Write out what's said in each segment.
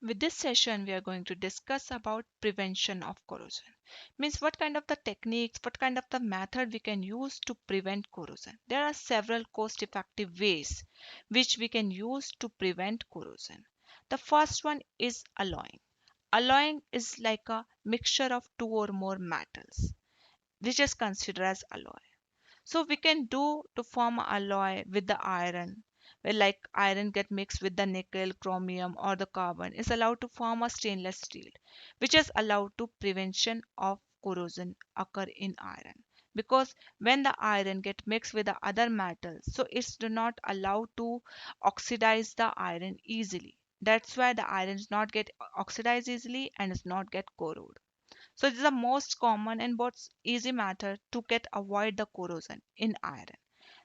With this session, we are going to discuss about prevention of corrosion. Means what kind of the techniques, what kind of the method we can use to prevent corrosion. There are several cost-effective ways which we can use to prevent corrosion. The first one is alloying. Alloying is like a mixture of two or more metals, which is considered as alloy. So we can do to form a alloy with the iron, where like iron get mixed with the nickel, chromium or the carbon is allowed to form a stainless steel, which is allowed to prevention of corrosion occur in iron. Because when the iron get mixed with the other metals, so it's do not allow to oxidize the iron easily. That's why the iron is not get oxidized easily and is not get corrode. So this is the most common and most easy method to get avoid the corrosion in iron.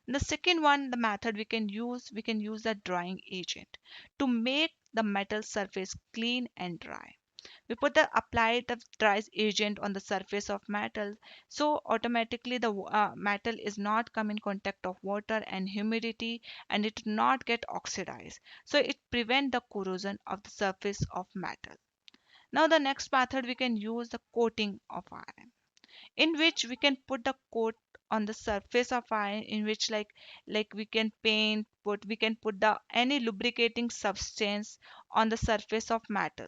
The second one, the method we can use the drying agent to make the metal surface clean and dry. We put the apply the dry agent on the surface of metal, so automatically the metal is not come in contact of water and humidity, and it not get oxidized. So it prevent the corrosion of the surface of metal. Now the next method we can use the coating of iron, in which we can put the coat on the surface of iron, in which like we can paint, put we can put the any lubricating substance on the surface of metal.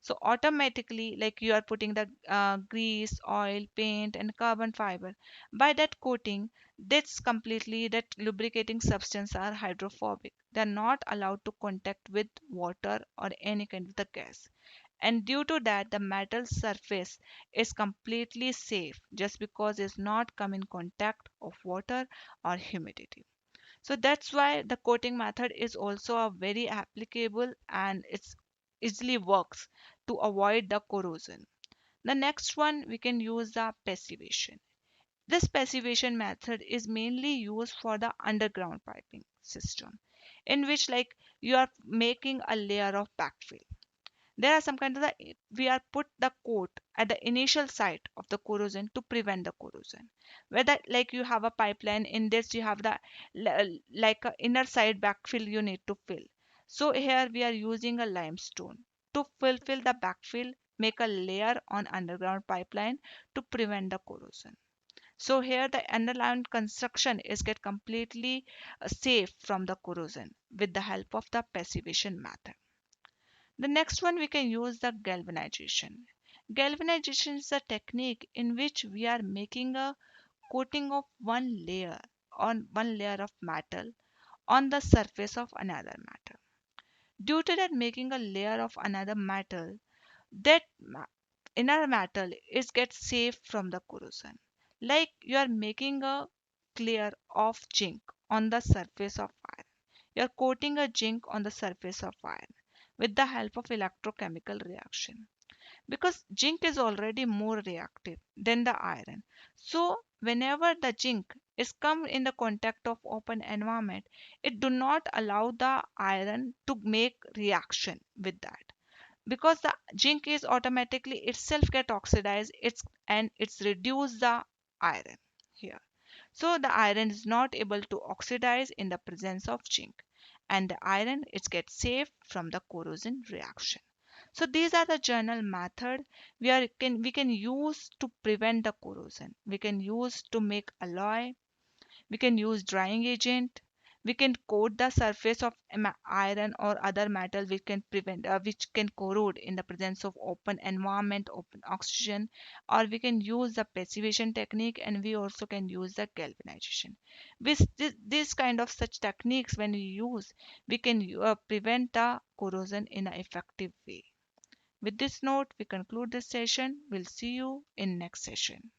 So automatically like you are putting the grease, oil, paint and carbon fiber. By that coating, that's completely that lubricating substance are hydrophobic. They are not allowed to contact with water or any kind of the gas, and due to that the metal surface is completely safe just because it's not come in contact of water or humidity. So that's why the coating method is also a very applicable, and it's easily works to avoid the corrosion. The next one we can use the passivation. This passivation method is mainly used for the underground piping system, in which like you are making a layer of backfill. There are some kind of the we are put the coat at the initial site of the corrosion to prevent the corrosion. Whether like you have a pipeline, in this you have the like a inner side backfill you need to fill. So here we are using a limestone to fulfill the backfill, make a layer on underground pipeline to prevent the corrosion. So here the underlying construction is get completely safe from the corrosion with the help of the passivation method. The next one we can use the galvanization. Galvanization is a technique in which we are making a coating of one layer of metal on the surface of another metal. Due to that making a layer of another metal, that inner metal is get safe from the corrosion. Like you are making a layer of zinc on the surface of iron. You are coating a zinc on the surface of iron with the help of electrochemical reaction, because zinc is already more reactive than the iron. So whenever the zinc is come in the contact of open environment, it do not allow the iron to make reaction with that, because the zinc is automatically itself get oxidized, it's reduce the iron here. So the iron is not able to oxidize in the presence of zinc, and the iron it gets safe from the corrosion reaction. So these are the general method we can use to prevent the corrosion. We can use to make alloy, we can use drying agent, we can coat the surface of iron or other metal which can prevent which can corrode in the presence of open environment, open oxygen, or we can use the passivation technique, and we also can use the galvanization. With this kind of such techniques when we use, we can prevent the corrosion in an effective way. With this note we conclude this session. We'll see you in next session.